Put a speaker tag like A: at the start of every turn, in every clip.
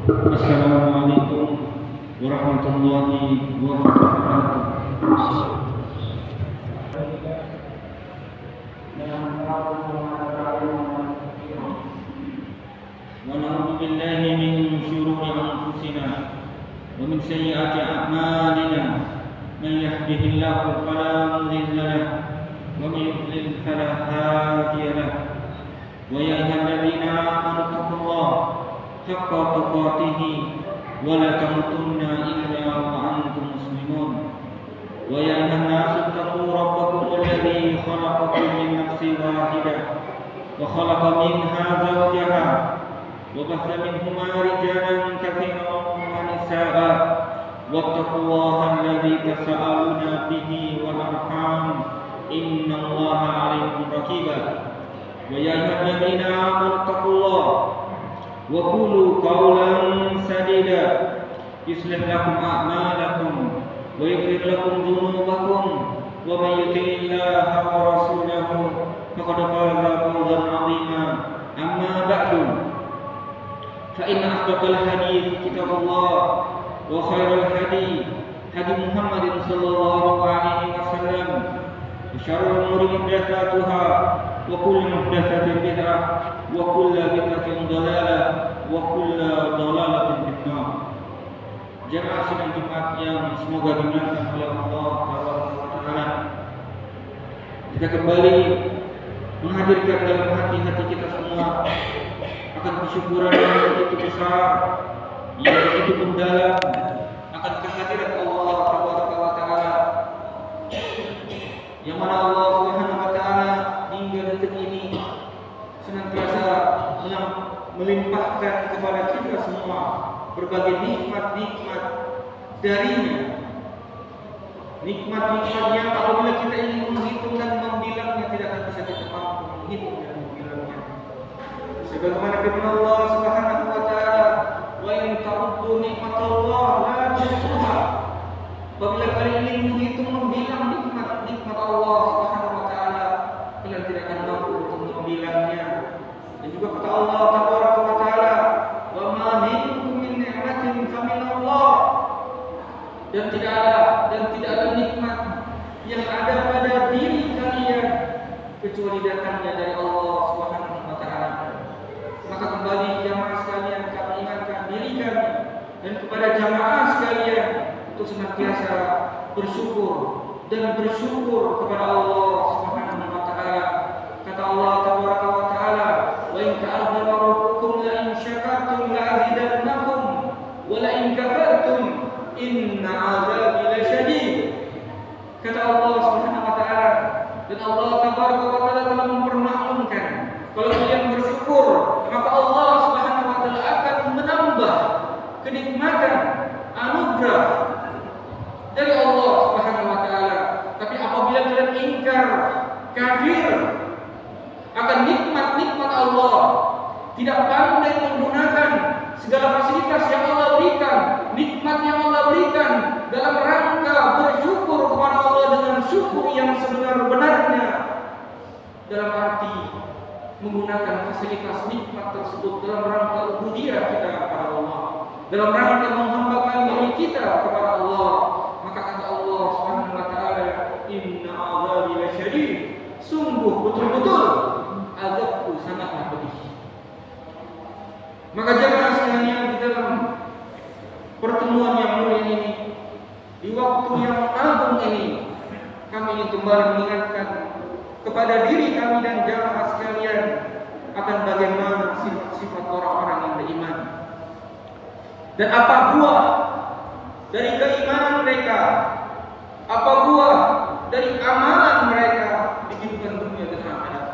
A: Assalamualaikum warahmatullahi wabarakatuh. Wa na'udzu billahi min syururi anfusina wa min sayyiati a'malina. Man yahdihillahu fala mudilla lahu wa man yudlil fala hadiya lahu. Wa ya ayyuhalladzina amanu taqullaha haqqa tuqatihi wa la tamutunna illa wa antum muslimun. Wa ya ayyuhan nasu taqu rabbakum alladzi khalaqakum min nafsin wahidah wa khalaqa minha zawjaha wa batha minhuma rijalan katsiran wa nisaa'a wattaqullaha alladzi tasaaluna bihi wal arham innallaha 'alaykum raqiba. Wa ya ayyuhalladzina amanu taqullaha wa qulu qawlan sadida yuslih lakum a'malakum wa yaghfir lakum dhunubakum wa may yuti'illaha wa rasulahu faqad faza fawzan 'azima. Amma ba'du, fa inna asdaqal hadits kitabullah wa khairal hadi Muhammadin sallallahu alaihi wasallam wa syarrul umuri muhdatsatuha wa kullu muhdatsatin bid'ah wa kullu bid'atin dhalalah wa kullu dhalalatin finnar. Jemaah sidang Jumat yang semoga dimuliakan oleh Allah Taala, kita kembali menghadirkan dalam hati-hati kita semua akan kesyukuran yang begitu besar, yang begitu mendalam akan kehadiran Allah Taala, yang mana Allah Subhanahu wa Ta'ala hingga detik ini senantiasa melimpahkan kepada kita semua berbagai nikmat-nikmat darinya. Nikmat-nikmat yang apabila kita ingin menghitung dan membilangnya tidak akan bisa kita mampu menghitung dan membilangnya. Sebagaimana firman Allah Subhanahu wa Ta'ala, wa in ta'uddu nikmatallah la tuhsuha. Apabila kalian ingin menghitung membilang nikmat Allah Subhanahu wa Ta'ala, kalian tidak akan mampu untuk membilangnya. Dan juga kata Allah Tabaraka wa Ta'ala, wa ma minkum min ni'matin fa min Allah. Dan tidak ada nikmat yang ada pada diri kalian kecuali datangnya dari Allah Subhanahu wa Ta'ala. Maka kembali jamaah sekalian, kami ingatkan diri kami dan kepada jamaah sekalian untuk senantiasa bersyukur kepada Allah Subhanahu wa Ta'ala. Kata Allah Tabaraka wa Ta'ala, wa in ta'azzara rabbukum la in syakartum la azidannakum wa la in kafartum inna 'adzabi lasyadid. Kata Allah Subhanahu wa Ta'ala, dan Allah Tabaraka wa Ta'ala telah mempermaklumkan kalau kalian bersyukur maka Allah Subhanahu wa Ta'ala akan menambah kenikmatan anugerah dari Allah Subhanahu wa Ta'ala. Tapi apabila kalian ingkar, kafir akan nikmat-nikmat Allah, tidak pandai menggunakan segala fasilitas yang Allah berikan, nikmat yang Allah berikan dalam rangka bersyukur kepada Allah dengan syukur yang sebenar-benarnya, dalam arti menggunakan fasilitas nikmat tersebut dalam rangka ubudiyah kita kepada Allah, dalam rangka menghambakan diri kita kepada Allah, maka kata Allah Subhanahu wa Ta'ala, inna 'adzabi lasyadid, sungguh betul-betul azabku sangatlah pedih. Maka jemaah sekalian, di dalam pertemuan yang mulia ini, di waktu yang agung ini, kami ingin kembali mengingatkan kepada diri kami dan jemaah sekalian akan bagaimana sifat-sifat orang-orang yang beriman dan apa buah dari keimanan mereka, apa buah dari amalan mereka di kehidupan dunia dan akhirat.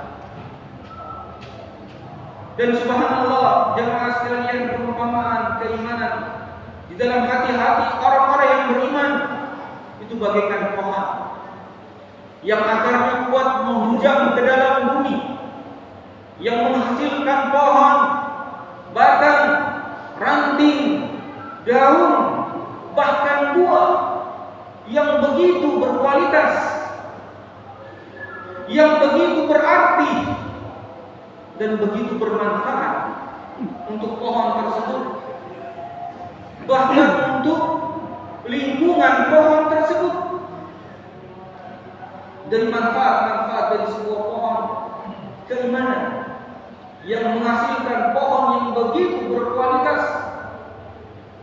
A: Dan subhanallah jemaah sekalian, perumpamaan keimanan di dalam hati-hati orang-orang yang beriman itu bagaikan pohon yang akarnya kuat menghujam ke dalam bumi, yang menghasilkan pohon, batang, ranting, daun, bahkan buah yang begitu berkualitas, yang begitu berarti dan begitu bermanfaat untuk pohon tersebut. bahkan untuk lingkungan pohon tersebut. Dari manfaat-manfaat dari sebuah pohon, keimanan yang menghasilkan pohon yang begitu berkualitas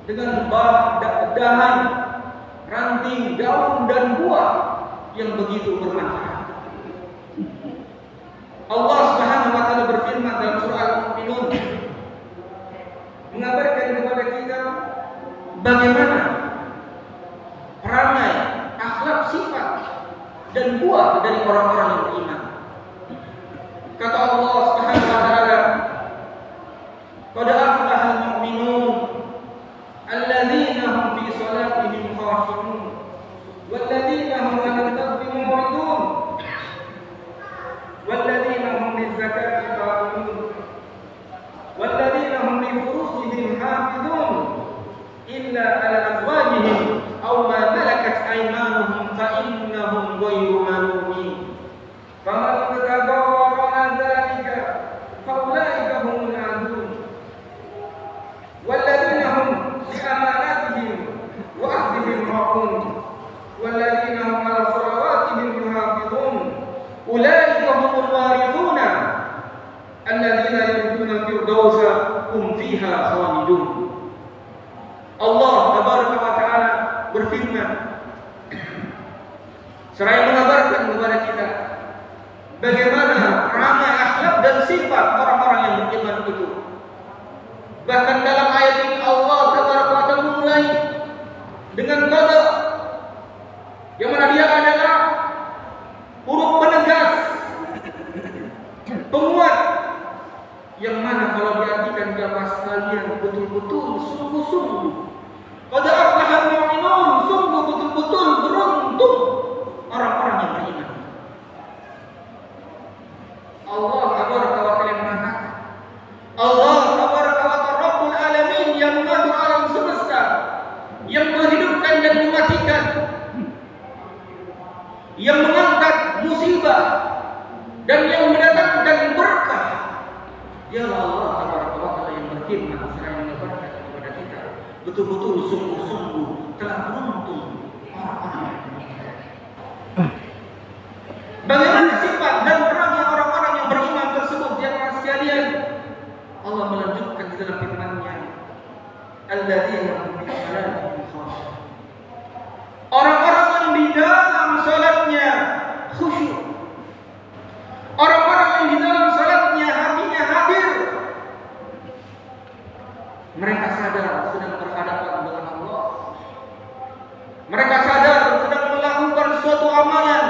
A: dengan dahan, ranting, daun dan buah yang begitu bermanfaat. Allah Subhanahu wa taala berfirman dalam surah Al-Mu'minun, mengabarkan kepada kita bagaimana perangai, akhlak, sifat dan buah dari orang-orang yang beriman. Kata Allah Subhanahu wa taala, "Qad aflaha al-mu'minun alladzina hum fi salatihim khashi'un walladzina hum 'anil lagwi mu'ridun walladzina hum liz-zakati fa'ilun walladzina hum li furujihim hafizun illa 'ala azwajihim aw ma malakat aymanuhum fa innahum ghayru malumin faman ibtagha wara'a dzalika fa ulaika humul 'adun walladzina hum li amanatihim wa 'ahdihim ra'un walladzina hum 'ala salawatihim yuhafizun ulaika humul warithuna alladzina yarithuna al-firdausa hum fiha khalidun." Allah tabaraka wa taala berfirman seraya mengabarkan kepada kita bagaimana perangai, akhlak dan sifat orang-orang yang beriman itu. Bahkan dalam ayat ini Allah tabaraka wa taala memulai dengan qada, yang mana dia adalah huruf penegas, penguat, yang mana kalau diartikan jamaah sekalian betul-betul sungguh-sungguh. Qad aflaha al-mu'minun, sungguh betul-betul beruntung orang-orang yang beriman. Allah tabaraka wa taala mengatakan, Allah tabaraka wa taala Rabbul Alamin yang mengatur alam semesta, yang menghidupkan dan mematikan, yang mengangkat musibah dan yang mendatangkan berkah. Dialah Allah tabaraka wa taala yang berfirman seraya mengabarkan kepada kita betul-betul sungguh-sungguh telah beruntung orang-orang yang beriman. Bagaimana sifat dan perangai orang-orang yang beriman tersebut jemaah sekalian? Allah melanjutkan di dalam firman-Nya, alladzina hum fi salatihim khashi'un. Orang-orang yang di dalam salatnya khusyuk. Orang-orang yang di dalam salatnya hatinya hadir. Mereka sadar sedang berhadapan dengan Allah. Mereka sadar sedang melakukan suatu amalan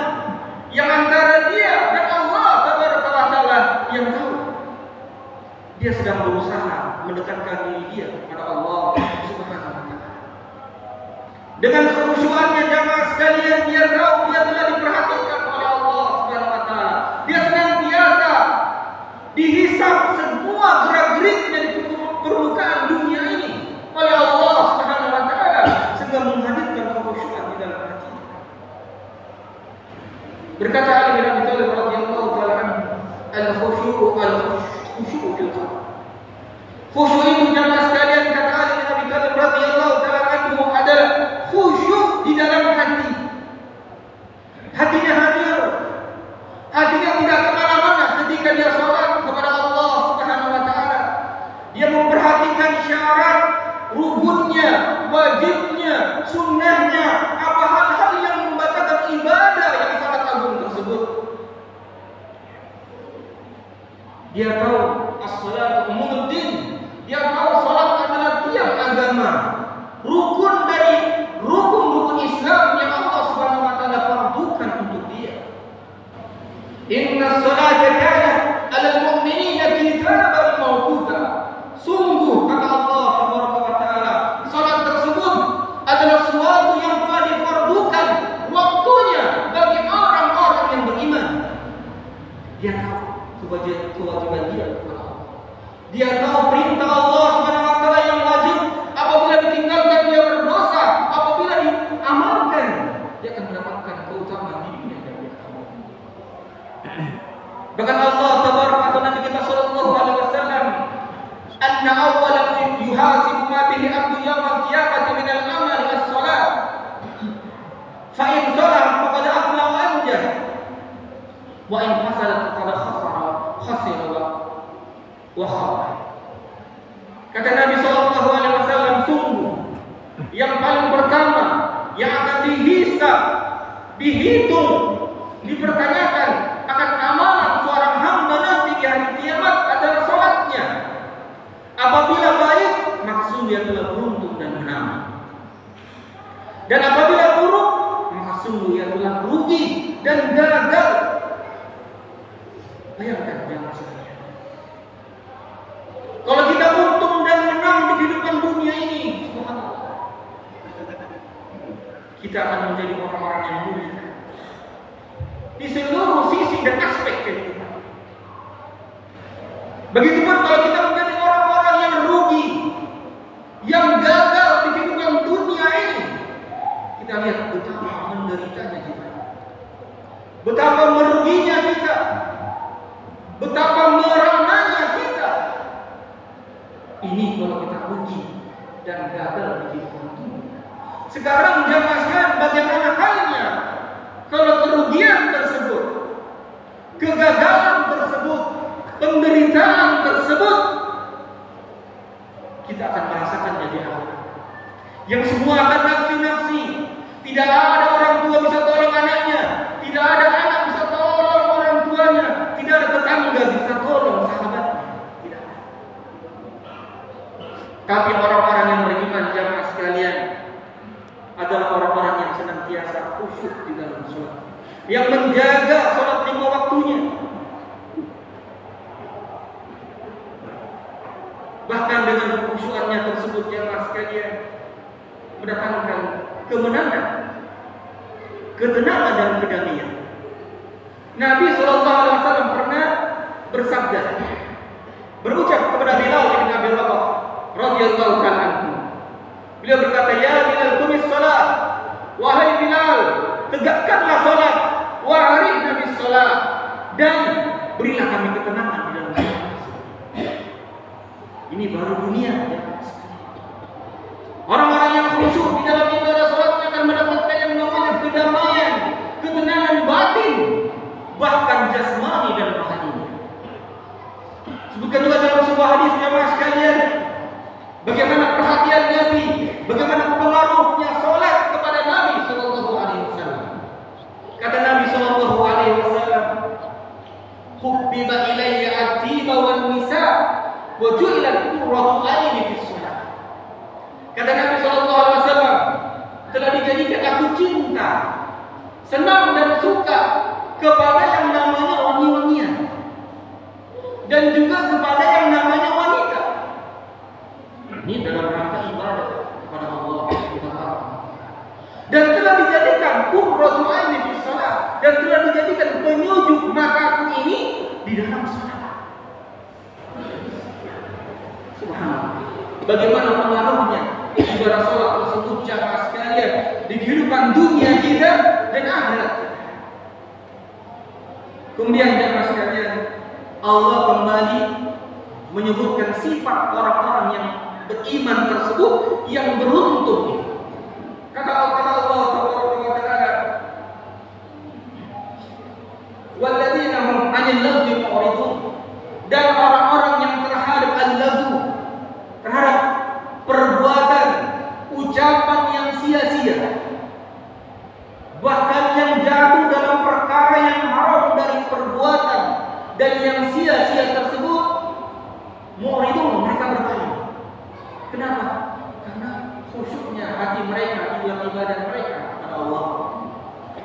A: yang antara dia dan Allah tabaraka wa taala yang tahu. Dia sedang berusaha mendekatkan diri dia kepada Allah Subhanahu wa taala. Dengan kekhusyuannya jamaah sekalian, dia tahu dia telah diperhatikan oleh Allah Subhanahu wa taala. Dia senantiasa dihisab semua gerak-geriknya di permukaan dunia ini oleh Allah Subhanahu wa taala, sehingga menghadirkan kekhusyuan di dalam hati. Berkata Ali bin Abi Thalib radhiyallahu taala anhu, al-khusyu'u fil qalb. Khusyuk itu jamaah sekalian, kata Ali bin Abi Thalib radhiyallahu taala anhu, adalah khusyuk di dalam hati. Hatinya hadir, hatinya tidak kemana-mana ketika dia sholat kepada Allah Subhanahu wa taala. Dia memperhatikan syarat, rukunnya, wajibnya, sunnahnya, apa hal-hal yang membatalkan ibadah yang sangat agung tersebut. Dia tahu as-salatu umumuddin. Dia tahu salat adalah tiang agama, rukun dari rukun-rukun Islam yang Allah Subhanahu wa taala fardukan untuk dia. Inna salata kanat 'alal mu'minina kitaban mawquta. Sungguh kata Allah tabaraka wa taala, salat tersebut adalah sesuatu yang telah difardukan waktunya bagi orang-orang yang beriman. Dia tahu kewajiban dia kepada Allah. Dia tahu perintah Allah Subhanahu wa taala yang wajib. Apabila ditinggalkan dia berdosa, apabila diamalkan dia akan mendapatkan keutamaan di dunia dan di akhirat. Bahkan Allah tabaraka wa taala, Nabi kita sallallahu alaihi wasallam, anna awwala yuhasibu ma bihi abdu yawmal qiyamati min al-amal as-salat. Fa in salat faqad aflaha wa anjah. Wa in fasadat faqad khasira wa khaba. Kata Nabi sallallahu alaihi wasallam, sungguh yang paling pertama yang akan dihisab, dihitung, dipertanyakan akan amalan seorang hamba nanti di hari kiamat adalah salatnya. Apabila baik, maksud dia telah beruntung dan menang. Dan apabila buruk, maka sungguh ia telah rugi dan gagal. Bayangkan jemaah sekalian, kalau kita untung dan menang di kehidupan dunia ini, subhanallah, kita akan menjadi orang-orang yang mulia di seluruh sisi dan aspek kehidupan. Begitupun kalau kita menjadi orang-orang yang rugi, yang gagal di kehidupan dunia ini, kita lihat betapa menderitanya kita, betapa meruginya kita, betapa merananya kita. Ini kalau kita rugi dan gagal di kehidupan dunia. Sekarang jamaah sekalian, bagaimana halnya kalau kerugian tersebut, kegagalan tersebut, penderitaan tersebut kita akan merasakannya di akhirat. Yang semua akan nafsi-nafsi. Tidak ada orang tua bisa tolong anaknya, tidak ada anak bisa tolong orang tuanya, tidak ada tetangga bisa tolong sahabatnya. Tidak ada. Tapi orang-orang yang beriman jamaah sekalian adalah orang-orang yang senantiasa khusyuk di dalam sholat, yang menjaga sholat 5 waktunya. Bahkan dengan kekhusyukannya tersebut jemaah sekalian mendatangkan kemenangan, ketenangan dan kedamaian. Nabi SAW pernah bersabda, berucap kepada Bilal bin Abi Rabah radhiyallahu ta'ala anhu. Beliau berkata, "Ya Bilal, qumis shalah." Wahai Bilal, tegakkanlah salat, wa arihna bis shalah, dan berilah kami ketenangan di dalam salat. Ini baru dunia ya. Orang-orang yang khusyuk di dalam ibadah salatnya akan mendapatkan yang namanya kedamaian, ketenangan batin, bahkan jasmani dan rohani. Sebutkan juga dalam sebuah hadis jemaah sekalian, bagaimana perhatian Nabi, bagaimana pengaruhnya salat kepada Nabi sallallahu alaihi wasallam. Kata Nabi sallallahu alaihi wasallam, "Hubbiba ilayya at-tiba wan nisa wa ju'ilat qurratu aini fis shalah." Kata Nabi sallallahu alaihi wasallam, telah dijadikan aku cinta, senang dan suka kepada yang namanya wangi-wangian dan juga kepada yang namanya wanita. Ini dalam rangka ibadah kepada Allah Subhanahu. Dan telah dijadikan qurratu aini fis shalah, dan telah dijadikan penyujuk mataku ini di dalam salat. Subhanallah. Bagaimana pengaruhnya ibadah salat tersebut jamaah sekalian di kehidupan dunia kita dan akhirat kita. Kemudian jamaah sekalian, Allah kembali menyebutkan sifat orang-orang yang beriman tersebut yang beruntung. Kata Allah Taala, "Walladzina hum 'anil lagwi mu'ridun." Dan orang-orang yang terhadap al-lagwu, terhadap perbuatan, ucapan yang sia-sia, bahkan yang jatuh dalam perkara yang haram dari perbuatan dan yang sia-sia tersebut, mu'ridun, mereka berpaling. Kenapa? Karena khusyuknya hati mereka di dalam ibadah mereka kepada Allah.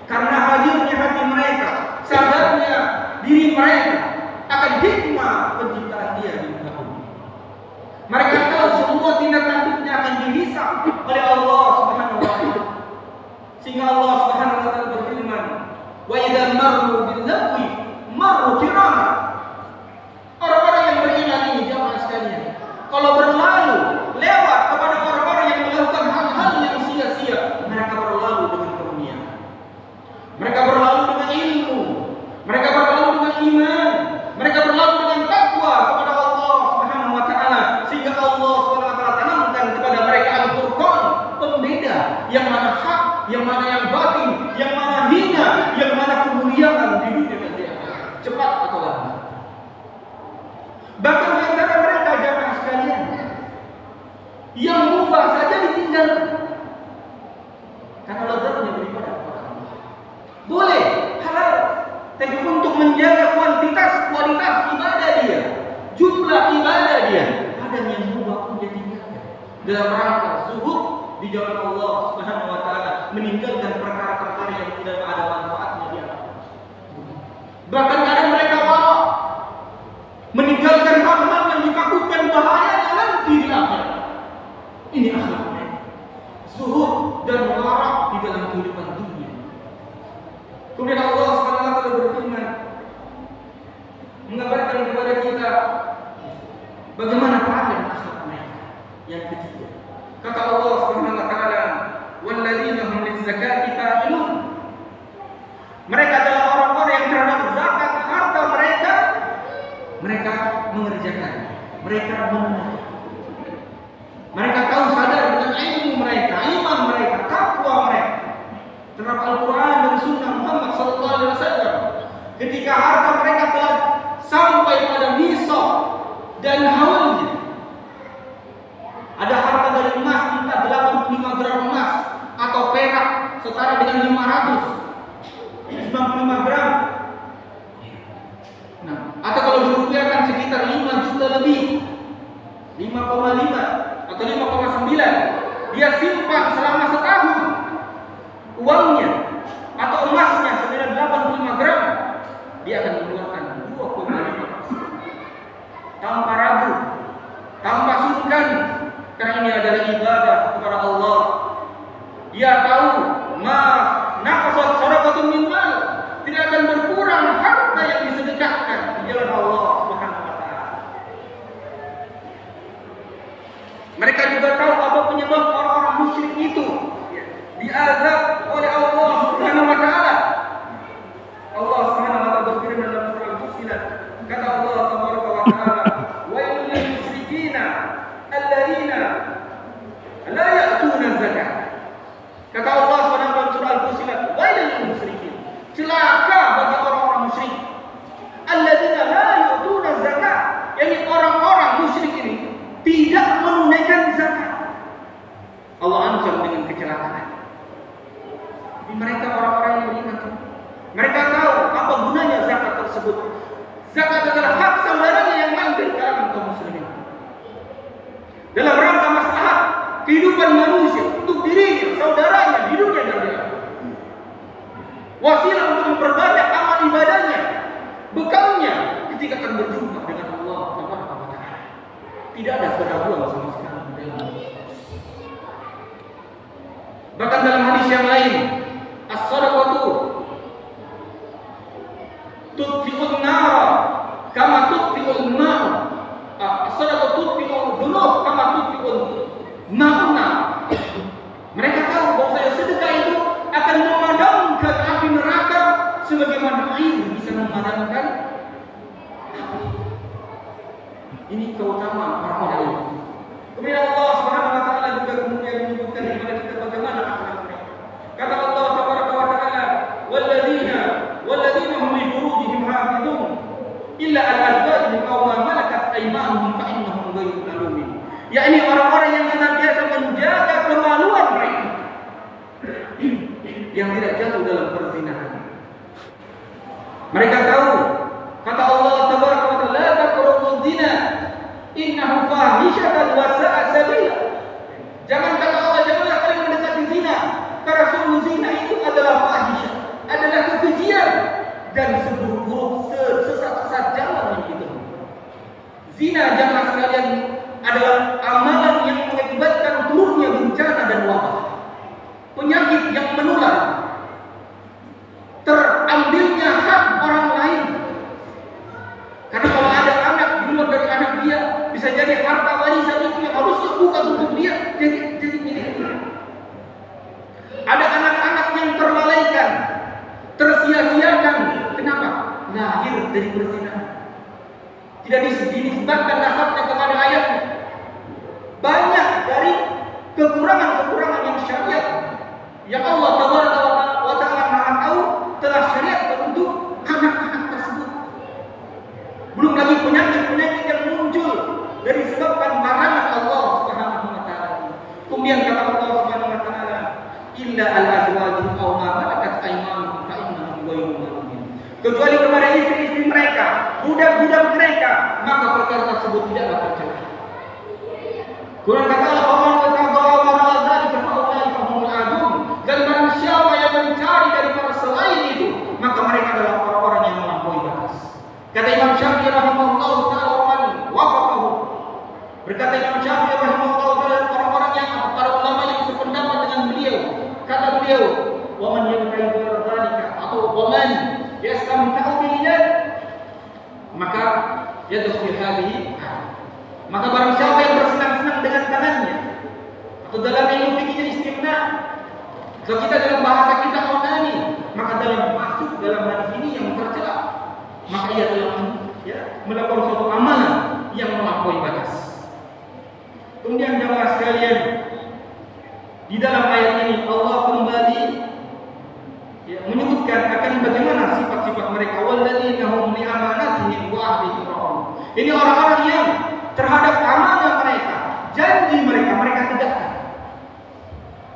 A: Karena hadirnya hati mereka, sadarnya diri mereka akan hikmah penciptaan Dia di muka bumi. Mereka tahu semua tindak tanduknya akan dihisab oleh Allah Subhanahu wa taala. Sehingga Allah Subhanahu wa taala berfirman, "Wa idza marru bil lagwi marru kirama." Orang-orang yang beriman ini jamaah sekalian, kalau berlalu lewat kepada orang-orang yang melakukan hal-hal yang sia-sia, mereka berlalu dengan kemuliaan. Mereka berlalu dengan ilmu, mereka berlalu dengan iman, mereka berlalu dengan takwa kepada Allah Subhanahu wa taala, sehingga Allah Subhanahu wa yang mana yang batin, yang mana hina, yang mana kemuliaan di dunia dan di akhirat. Cepat atau lambat. Bahkan di antara mereka jamaah sekalian, yang mubah saja ditinggalkan karena lezatnya beribadah kepada Allah. Boleh, halal, tapi untuk menjaga kualitas ibadah dia, jumlah ibadah dia, kadang yang mubah pun dia tinggalkan dalam rangka zuhud di jalan Allah Subhanahu wa taala, meninggalkan perkara-perkara yang tidak ada manfaatnya dia. Bahkan kadang mereka bawa meninggalkan hal-hal yang ditakutkan bahayanya nanti di akhirat. Ini akhlaknya zuhud dan warak di dalam kehidupan dunia. Kemudian Allah Subhanahu wa taala berfirman mengabarkan kepada kita bagaimana keadaan akhlak mereka. Yang ketiga, kata Allah Subhanahu wa taala, "Walladzina hum lizzakati fa'ilun." Mereka adalah orang-orang yang terhadap zakat harta mereka mengerjakan, mereka menunaikan. Mereka tahu sadar dengan ilmu mereka, iman mereka, takwa mereka terhadap Al-Quran dan Sunnah Muhammad SAW. Ketika harta mereka telah sampai pada nisab dan haulnya, ada harta dari emas, entah 85 gram emas atau perak setara dengan 595 gram. Nah, atau kalau dirupiahkan sekitar 5 juta lebih, 5,5 atau 5,9, dia simpan selama setahun uangnya atau emasnya senilai 85 gram, dia akan mengeluarkan 2,5% tanpa ragu, tanpa sungkan, karena ini adalah ibadah kepada Allah. Dia tahu naqasat sadaqatun min mal, tidak akan berkurang harta yang disedekahkan di jalan Allah Subhanahu wa taala. Mereka juga tahu apa penyebab orang-orang musyrik itu diazab oleh Allah Subhanahu wa taala. Allah Subhanahu wa taala berfirman dalam surah Al-Fussilat, kata Allah tabaraka wa taala, "Wailul lil musyrikina alladzina la ya'tuna zakat." Kata Allah Subhanahu wa taala surah Al-Fussilat, "Wailul lil musyrikin." Celaka bagi orang-orang musyrik. Alladzina la ya'tuna zakat, yakni orang-orang musyrik ini tidak menunaikan zakat. Allah ancam dengan kecelakaan. Jadi mereka orang-orang yang beriman, mereka tahu apa gunanya zakat tersebut. Zakat adalah hak saudaranya yang lain dari kalangan kaum muslimin. Dalam rangka maslahat kehidupan manusia untuk dirinya, saudaranya di dunia dan di akhirat. Wasilah untuk memperbanyak amal ibadahnya, bekalnya ketika akan berjumpa dengan Allah Subhanahu wa taala. Tidak ada keraguan sama sekali di dalam. Bahkan dalam hadis yang lain, as-sadaqatu tudfi'un nar kama tudfi'ul ma'. As-sadaqatu tudfi'ul dhunub kama tudfi'ul ma'un. Mereka tahu bahwa sedekah itu akan memadamkan api neraka sebagaimana air bisa memadamkan api. Ini keutamaan orang-orang itu. Kemudian Allah Subhanahu wa taala juga kemudian menyebutkan kepada kita bagaimana akhlak mereka. Kata Allah tabaraka wa taala, "Walladzina hum li furujihim hafizun illa ala azwajihim aw ma malakat aymanuhum fa innahum ghayru malumin." Yakni orang-orang yang senantiasa menjaga kemaluan mereka, yang tidak jatuh dalam perzinahan. Mereka tahu, kata Allah tabaraka wa taala, "La taqrabuz zina innahu fahisyatan wa sa'a sabila." Jangan, kata Allah, janganlah kalian mendekati zina, karena sungguh zina itu adalah fahisyah, adalah kekejian dan seburuk-buruk sesat-sesat jalan yang itu. Zina, jangan sekalian, adalah amalan yang mengakibatkan turunnya bencana dan wabah, penyakit yang menular, terambilnya hak orang lain. Karena kalau ada anak di luar dari anak dia, bisa jadi harta warisan itu yang harusnya bukan untuk dia, jadi milik dia. Ada anak-anak yang terlalaikan, tersia-siakan. Kenapa? Lahir dari perzinahan, tidak dinisbatkan nasabnya kepada ayahnya. Banyak dari kekurangan-kekurangan yang syariat yang Allah kecuali kepada istri-istri mereka, budak-budak mereka, maka perkara tersebut tidaklah tercela. Quran kata Allah, "Faman yataqwa wara'a dzalika fa ulaika humul adun." Dan barang siapa yang mencari daripada selain itu, maka mereka adalah orang-orang yang melampaui batas. Kata Imam Syafi'i rahimahullah taala, "Man wafaqahu." Berkata Imam Syafi'i rahimahullah taala, orang-orang yang para ulama yang sependapat dengan beliau, kata beliau, "Wa man yabtaghi dzalika," atau "Wa man yastamta'u bil yad," maka yadkhul hadhihi, maka barang siapa yang bersenang-senang dengan tangannya, atau dalam ilmu fikihnya istimna, kalau kita dalam bahasa kita onani, maka dalam masuk dalam hadis ini yang tercela, maka ia telah melakukan suatu amalan yang melampaui batas. Kemudian jemaah sekalian, di dalam ayat ini Allah kembali menyebutkan akan bagaimana sifat-sifat mereka. Walladzina hum li amanatihim wa ahdihim ra'un. Ini orang-orang yang terhadap amanah mereka, janji mereka tegakkan.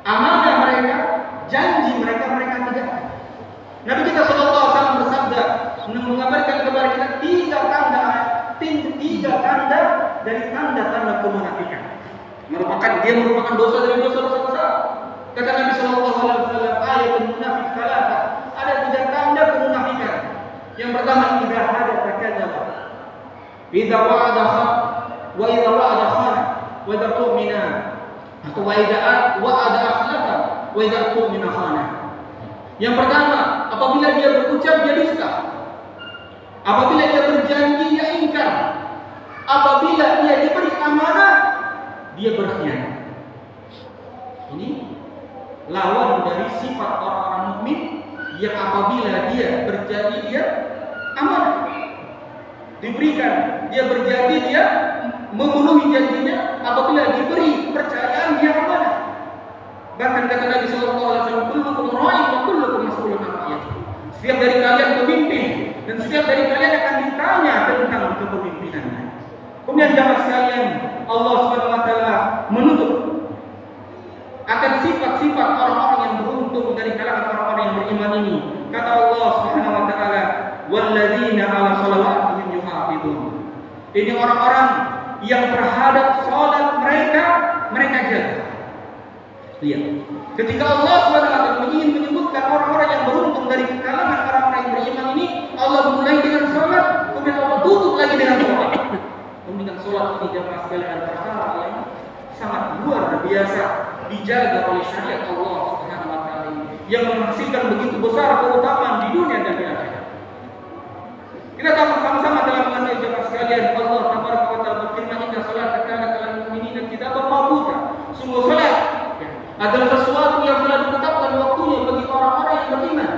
A: Amanah mereka, janji mereka tegakkan. Nabi kita sallallahu alaihi wasallam bersabda, mengabarkan kepada kita tiga tanda dari tanda-tanda kemunafikan. Dia merupakan dosa dari dosa-dosa besar. Kata Nabi sallallahu alaihi wasallam, ayatul munafik salasa. Ada tiga tanda kemunafikan. Yang pertama, idza hadatsa kadzaba. Idza wa'ada wa idza wa'ada khana wa idza tu'mina, atau wa idza wa'ada akhlafa wa idza tu'mina khana. Yang pertama, apabila dia berucap dia dusta. Apabila dia berjanji dia ingkar. Apabila dia diberi amanah dia berkhianat. Ini lawan dari sifat orang-orang mukmin yang apabila dia berjanji dia amanah. Diberikan, dia berjanji dia memenuhi janjinya, apabila diberi percayaan dia amanah. Bahkan kata Nabi sallallahu alaihi wasallam, kullukum ra'in wa kullukum mas'ulun 'an ra'iyatihi. Setiap dari kalian pemimpin dan setiap dari kalian akan ditanya tentang kepemimpinannya. Kemudian jamaah sekalian, Allah Subhanahu wa taala menutup akan sifat-sifat orang-orang yang beruntung dari kalangan orang-orang yang beriman ini. Kata Allah Subhanahu wa taala, "Walladzina 'ala shalawatihim yuhafizun." Ini orang-orang yang terhadap salat mereka jaga. Lihat, ketika Allah Subhanahu wa taala ingin menyebutkan orang-orang yang beruntung dari kalangan orang-orang yang beriman ini, Allah mulai dengan salat, kemudian Allah tutup lagi dengan salat. Kemudian salat ini jamaah sekalian perkara yang sangat luar biasa dijaga oleh syariat Allah Subhanahu wa taala yang menghasilkan begitu besar keutamaan di dunia dan di akhirat. Kita tahu sama-sama dalam mengenai jemaah sekalian, Allah tabaraka wa taala berfirman, "Inna salata kanat 'alal mu'minina kitaban mawquta." Sungguh salat adalah sesuatu yang telah ditetapkan waktunya bagi orang-orang yang beriman.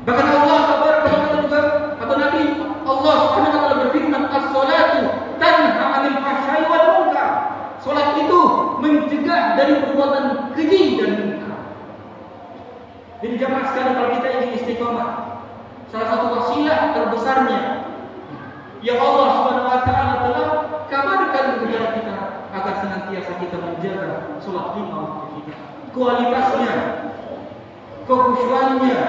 A: Bahkan Allah tabaraka wa taala juga, atau Nabi Allah Subhanahu wa taala berfirman, "As-salatu tanha 'anil fahsya'i wal munkar." Salat itu mencegah dari perbuatan keji dan munkar. Jadi jamaah sekalian, kalau kita ingin istiqomah, salah satu wasilah terbesarnya yang Allah Subhanahu wa taala telah kabarkan kepada kita agar senantiasa kita menjaga salat lima waktu kita, kualitasnya, kekhusyuannya,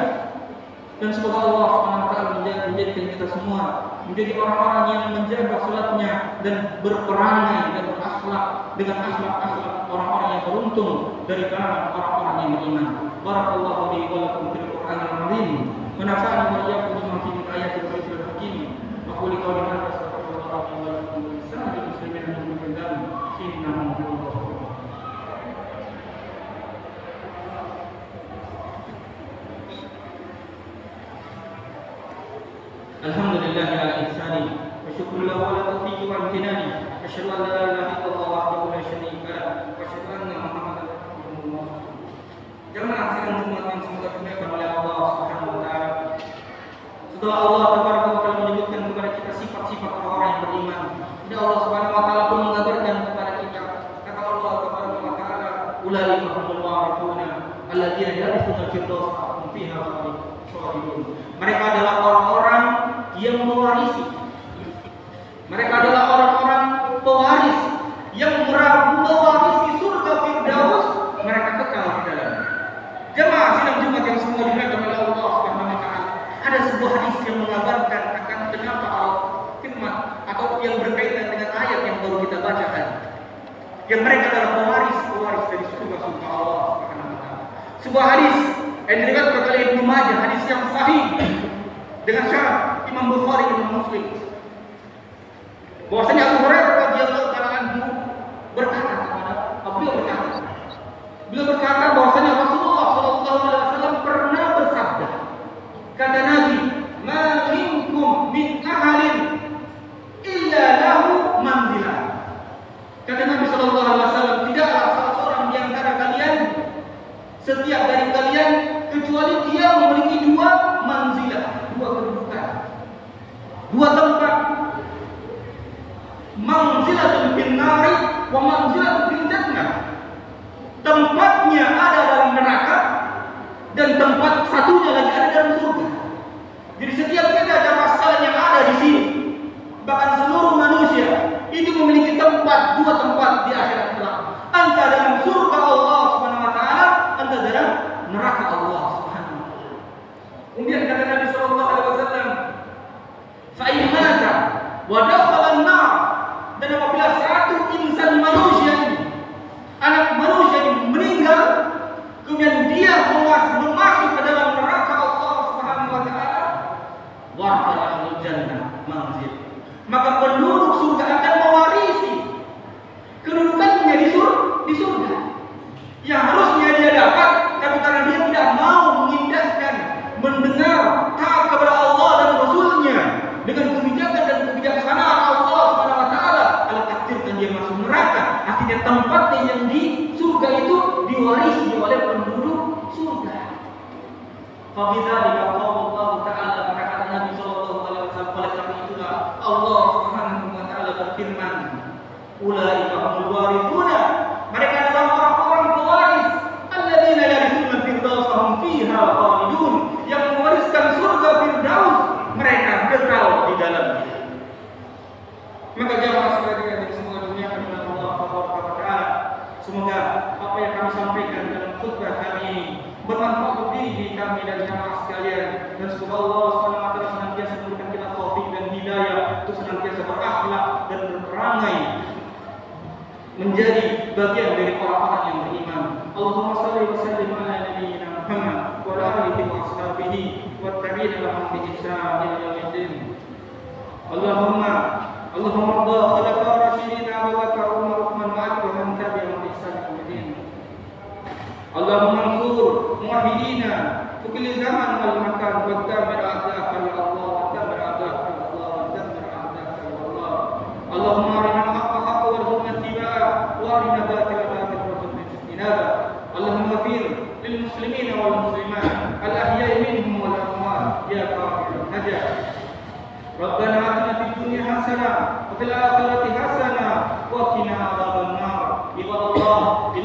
A: dan semoga Allah Subhanahu wa taala menjadikan kita semua menjadi orang-orang yang menjaga salatnya dan berperangai dan berakhlak dengan akhlak-akhlak orang-orang yang beruntung dari kalangan orang-orang yang beriman. Barakallahu li wa lakum fil Qur'anil azim. Manafa'ani wa iyyakum bima fihi min ayatil bayyinatil hakim. Aqulu qawli hadza astaghfirullah li wa lakum wa lisa'il muslimin min kulli dhanbin innahu huwal ghafurur rahim. Alhamdulillah ala ihsani wa syukrulillah ala taufiqi wa amtinani. Asyhadu an la ilaha illallah wahdahu la syarika lah wa asyhadu anna Muhammadan abduhu wa rasuluh. Jemaah sidang Jumat yang semoga dimuliakan oleh Allah Subhanahu wa taala. Setelah Allah tabaraka wa taala menyebutkan kepada kita sifat-sifat orang-orang yang beriman, dan Allah Subhanahu wa taala pun mengabarkan kepada kita, kata Allah tabaraka wa taala, "Ulaika humul warithuna alladzina yarithuna al-firdausa hum fiha khalidun." Mereka adalah orang-orang yang mewarisi. Mereka adalah orang-orang pewaris yang mewarisi surga Firdaus, mereka kekal di dalamnya. Jemaah sidang Jumat yang semua dimuliakan oleh Allah Subhanahu wa taala, ada sebuah yang mereka adalah pewaris dari surga Allah Subhanahu wa taala. Sebuah hadis yang diriwayatkan oleh Ibnu Majah, hadis yang sahih dengan syarat Imam Bukhari dan Muslim. Bahwasanya Abu Hurairah radhiyallahu taala anhu berkata beliau berkata bahwasanya Rasulullah sallallahu alaihi wasallam pernah bersabda, kata Nabi, "Ma minkum min ahadin illa lahu manzilah." Kata Nabi sallallahu alaihi wasallam, tidaklah salah seorang di antara kalian, setiap dari kalian, kecuali dia memiliki dua manzilah, dua kedudukan, dua tempat. Manzilatun fil nari wa manzilatun fil jannah. Tempatnya ada dalam neraka dan tempat satunya lagi ada dalam surga. Jadi setiap kita jamaah sekalian yang ada di sini, bahkan seluruh manusia itu memiliki tempat, dua tempat di akhirat kelak. Anta dalam surga Allah Subhanahu wa taala, anta dalam neraka Allah Subhanahu wa taala. Kemudian kata Nabi sallallahu alaihi wasallam, "Fa in mata wa dakhala an-nar." Dan apabila satu insan manusia ini, anak manusia ini meninggal, kemudian dia masuk ke dalam neraka Allah Subhanahu wa taala, wartha ahlul jannah manzil. Maka penduduk surga akan mewarisi kedudukannya di surga. Yang harusnya dia dapat, tapi karena dia tidak mau mengindahkan, mendengar taat kepada Allah dan Rasulnya dengan kebijakan dan kebijaksanaan Allah Subhanahu wa taala, Allah takdirkan dia masuk neraka. Akhirnya tempatnya yang di surga itu diwarisi oleh penduduk surga. Fabidzalika Allah taala, maka kata Nabi sallallahu alaihi wasallam, oleh karena itulah Allah Subhanahu wa taala berfirman, "Ulaika humul warithuna." Mereka adalah orang-orang pewaris, alladzina yarithuna al-firdaus wa hum fiha khalidun, yang mewariskan surga Firdaus, mereka kekal di dalamnya. Maka jamaah sekalian, semoga dunia dengan Allah Taala. Semoga apa yang kami sampaikan dalam khutbah kami ini bermanfaat untuk diri kami dan jamaah sekalian, dan semoga Allah Subhanahu wa taala senantiasa memberikan kita taufik dan hidayah untuk senantiasa berakhlak dan berperangai menjadi bagian dari orang-orang yang beriman. Allahumma shalli wa sallim ala nabiyyina Muhammad wa ala alihi wa ashabihi wa tabi'in lahum bi ihsan ila yaumil Allahumma arda khulafa rasyidin Abu Bakar, Umar, Uthman wa Ali wa man tabi'ahum bi ihsan ila yaumil. Allahumma ansur muwahhidina fi kulli zaman wal makan wa tabi'a a'da'aka ya Allah wa tabi'a a'da'aka ya Allah wa tabi'a a'da'aka ya Allah. Allahumma arina al-haqqa haqqan warzuqna ittiba'ah wa arina al-batila batilan warzuqna ijtinabah. Allahumma ighfir lil muslimina wal muslimat al-ahya'i minhum wal amwat ya qadhirul hajat. Rabbana atina fid dunya hasanah wa fil akhirati hasanah wa qina adzabannar. Ibadallah,